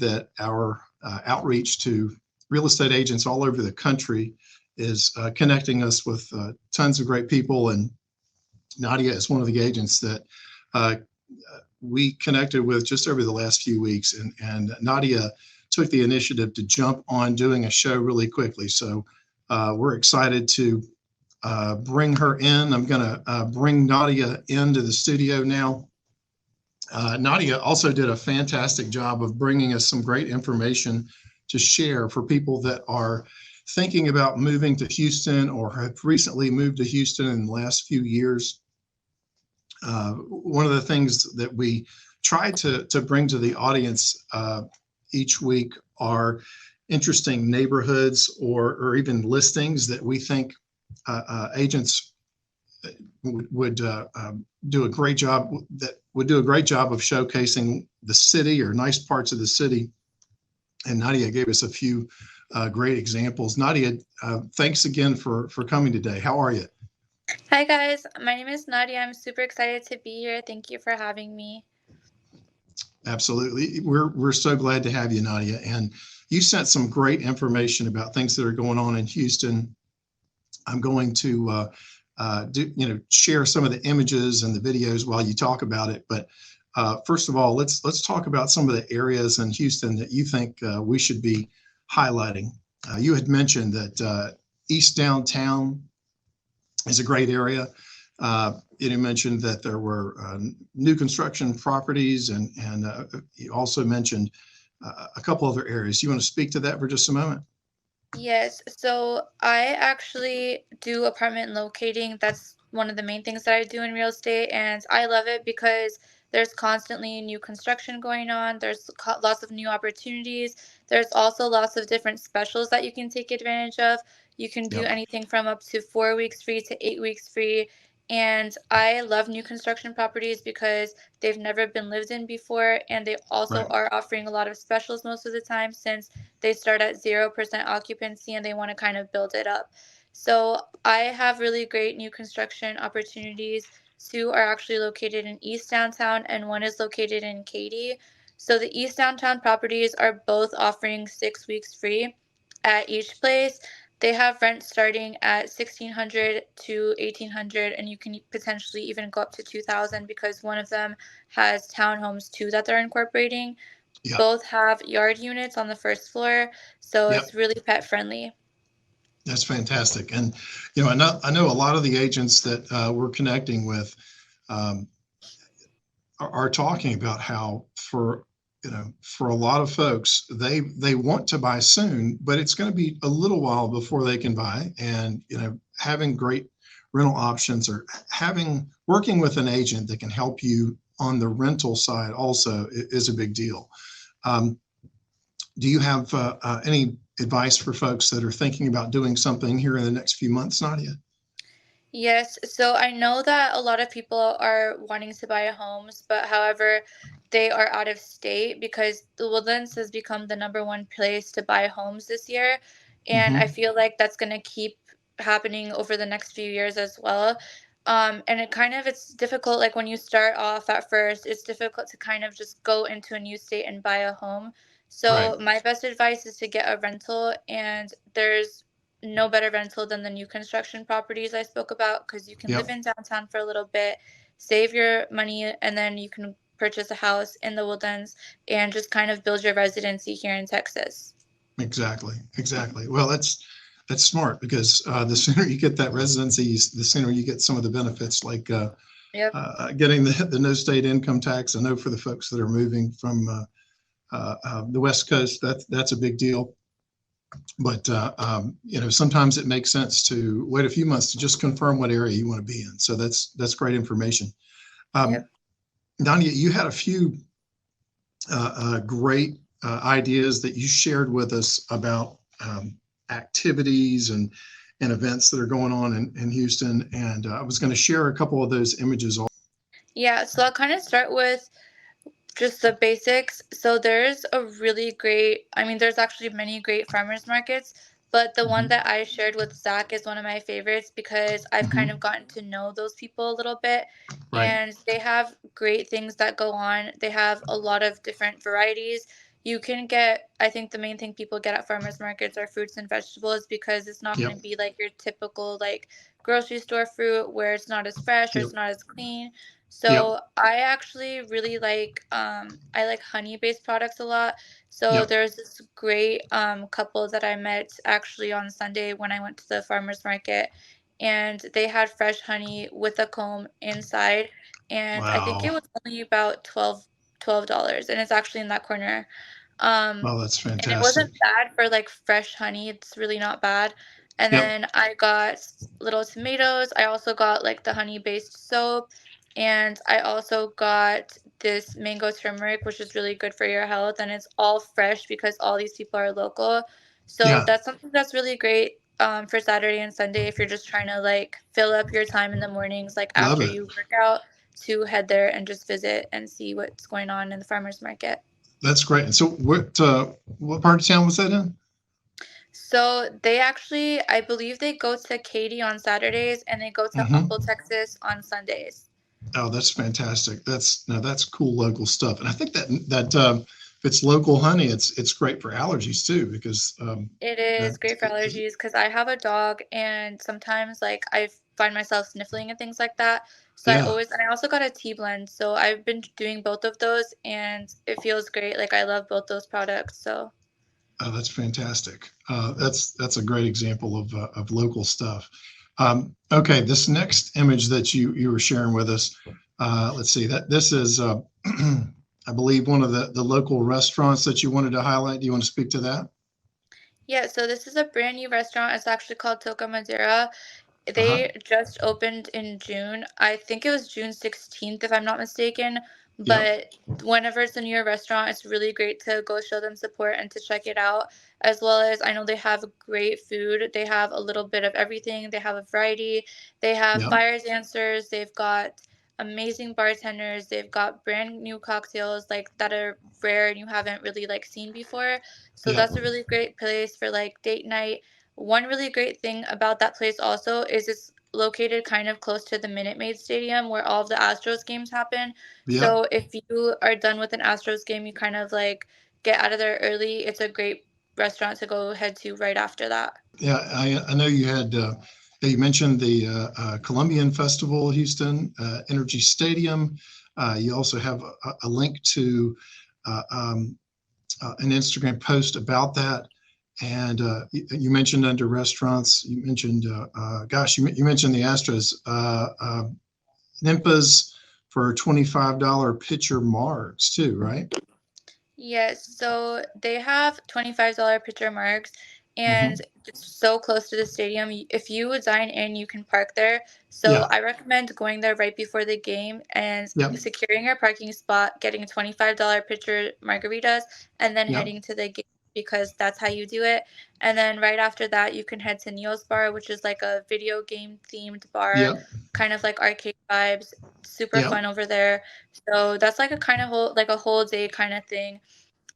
that our outreach to real estate agents all over the country is connecting us with tons of great people. And Nadia is one of the agents that we connected with just over the last few weeks. And Nadia took the initiative to jump on doing a show really quickly. So we're excited to bring her in. I'm going to bring Nadia into the studio now. Nadia also did a fantastic job of bringing us some great information to share for people that are thinking about moving to Houston or have recently moved to Houston in the last few years. One of the things that we try to bring to the audience each week are interesting neighborhoods or even listings that we think agents would do a great job of showcasing the city or nice parts of the city. And Nadia gave us a few great examples. Nadia, thanks again for coming today. How are you? Hi guys, my name is Nadia. I'm super excited to be here. Thank you for having me. Absolutely. We're so glad to have you, Nadia. And you sent some great information about things that are going on in Houston. I'm going to share some of the images and the videos while you talk about it. But first of all, let's talk about some of the areas in Houston that you think we should be highlighting. You had mentioned that East Downtown is a great area. You mentioned that there were new construction properties, and you also mentioned a couple other areas. You want to speak to that for just a moment? Yes, so I actually do apartment locating. That's one of the main things that I do in real estate, and I love it because there's constantly new construction going on. There's lots of new opportunities. There's also lots of different specials that you can take advantage of. You can do Yep. anything from up to 4 weeks free to 8 weeks free. And I love new construction properties because they've never been lived in before, and they also Right. are offering a lot of specials most of the time since they start at 0% occupancy and they want to kind of build it up. So I have really great new construction opportunities. Two are actually located in East Downtown and one is located in Katy. So the East Downtown properties are both offering 6 weeks free at each place. They have rent starting at 1,600 to 1,800, and you can potentially even go up to 2,000 because one of them has townhomes too that they're incorporating. Yep. Both have yard units on the first floor, so Yep. it's really pet friendly. That's fantastic. And I know a lot of the agents that we're connecting with are talking about how for a lot of folks, they want to buy soon, but it's going to be a little while before they can buy. And having great rental options or working with an agent that can help you on the rental side also is a big deal. Do you have any advice for folks that are thinking about doing something here in the next few months, Nadia? Yes, so I know that a lot of people are wanting to buy homes, but however, they are out of state because the Woodlands has become the #1 place to buy homes this year. And I feel like that's going to keep happening over the next few years as well. And it's difficult, like when you start off at first, it's difficult to kind of just go into a new state and buy a home. Right. So my best advice is to get a rental, and there's no better rental than the new construction properties I spoke about because you can live Yep. in downtown for a little bit, save your money, and then you can purchase a house in the Woodlands and just kind of build your residency here in Texas. Exactly. Well, that's smart because the sooner you get that residency, the sooner you get some of the benefits, like Yep. getting the no state income tax. I know for the folks that are moving from the West Coast, that's a big deal. But sometimes it makes sense to wait a few months to just confirm what area you want to be in. So that's great information. Yep. Nadia, you had a few great ideas that you shared with us about activities and events that are going on in Houston. And I was going to share a couple of those images. Yeah, so I'll kind of start with just the basics. So there's there's actually many great farmers markets, but the one that I shared with Zach is one of my favorites because I've kind of gotten to know those people a little bit. Right. And they have great things that go on. They have a lot of different varieties. you can get, I think the main thing people get at farmers markets are fruits and vegetables, because it's not going Yep. to be like your typical like grocery store fruit where it's not as fresh or Yep. it's not as clean. Yep. So I actually really like I like honey based products a lot. So Yep. there's this great couple that I met actually on Sunday when I went to the farmers market, and they had fresh honey with a comb inside, and I think it Wow. was only about $12, and it's actually in that corner. Um, Wow, that's and it fantastic. wasn't bad for like fresh honey. It's really not bad. And Yep. then I got little tomatoes. I also got like the honey based soap. And I also got this mango turmeric, which is really good for your health. And it's all fresh because all these people are local. So Yeah. that's something that's really great for Saturday and Sunday if you're just trying to like fill up your time in the mornings, like Love after it. you work out, to head there and just visit and see what's going on in the farmers market. That's great. And so what part of town was that in? So they actually, I believe they go to Katy on Saturdays and they go to Humble, Hmm. Texas on Sundays. Oh, that's fantastic. That's cool local stuff. And I think if it's local honey, it's great for allergies too, because It that is great for allergies because I have a dog and sometimes like I find myself sniffling and things like that. So yeah. and I also got a tea blend. So I've been doing both of those and it feels great. Like I love both those products. So Oh, that's fantastic. That's a great example of local stuff. Okay, this next image that you were sharing with us, let's see, that this is, I believe, one of the local restaurants that you wanted to highlight. Do you want to speak to that? yeah, so this is a brand new restaurant. It's actually called Toca Madera. Uh-huh. They just opened in June. I think it was June 16th, if I'm not mistaken. Yep. But whenever it's a newer restaurant, it's really great to go show them support and to check it out. As well as I know they have great food. They have a little bit of everything. They have a variety. They have Yep. fire dancers. They've got amazing bartenders. They've got brand new cocktails like that are rare and you haven't really like seen before. So Yep. that's a really great place for like date night. One really great thing about that place also is it's located kind of close to the Minute Maid Stadium where all of the Astros games happen. Yep. So if you are done with an Astros game, you kind of like get out of there early. It's a great restaurant to go head to right after that. Yeah, I know you had you mentioned the Columbian Festival, Houston Energy Stadium. You also have a link to uh, um, an Instagram post about that. And you mentioned under restaurants, you mentioned, gosh, you mentioned the Astros, Nimpas for $25 pitcher margs too, right? Yes, so they have $25 pitcher marks, and Hmm. it's so close to the stadium. If you would dine in, you can park there. So Yeah. I recommend going there right before the game and Yep. securing your parking spot, getting $25 pitcher margaritas, and then Yep. heading to the game because that's how you do it. And then right after that, you can head to Neil's Bar, which is like a video game themed bar, Yep. kind of like arcade vibes. Super Yep. fun over there. So that's like a kind of whole like a whole day kind of thing.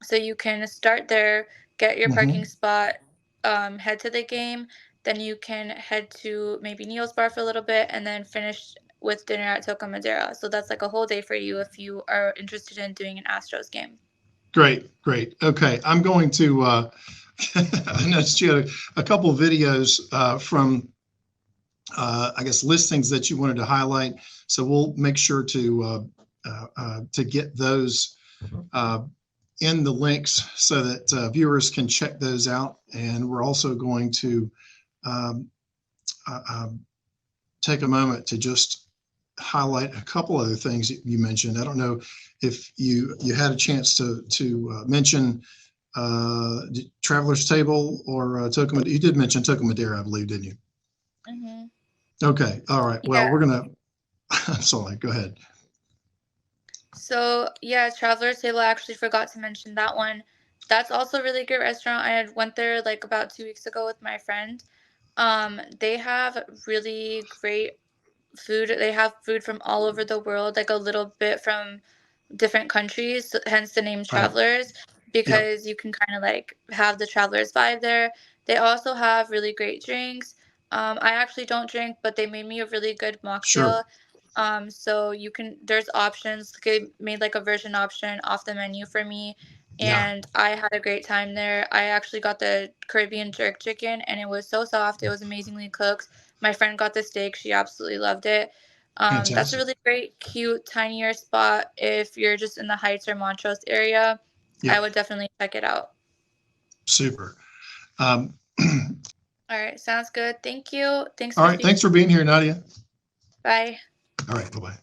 So you can start there, get your parking Hmm. spot, head to the game, then you can head to maybe Neil's Bar for a little bit, and then finish with dinner at Toca Madera. So that's like a whole day for you if you are interested in doing an Astros game. Great. Great. Okay. I'm going to, I noticed you had a couple of videos from I guess, listings that you wanted to highlight. So we'll make sure to get those uh, in the links so that viewers can check those out. And we're also going to um, uh, um, take a moment to just highlight a couple other things that you mentioned. I don't know if you had a chance to mention Traveler's Table or Toca. You did mention Toca Madera, I believe, didn't you? Hmm. Okay. All right. Well, Yeah. we're gonna. I'm sorry. Go ahead. So yeah, Traveler's Table. I actually forgot to mention that one. That's also a really good restaurant. I had went there like about 2 weeks ago with my friend. They have really great food. They have food from all over the world, like a little bit from different countries, hence the name Right. Travelers, Yep. because you can kind of like have the travelers vibe there. They also have really great drinks. I actually don't drink, but they made me a really good Sure. mocktail. So you can, there's options. They made like a version option off the menu for me. Yeah. and I had a great time there. I actually got the Caribbean jerk chicken, and it was so soft. It was amazingly cooked. My friend got the steak. She absolutely loved it. That's a Fantastic. really great, cute, tinier spot. If you're just in the Heights or Montrose area, I Yep. would definitely check it out. Super. Um, All right, sounds good. Thank you. Thanks all for right. speaking. Thanks for being here, Nadia. Bye. All right. Bye-bye.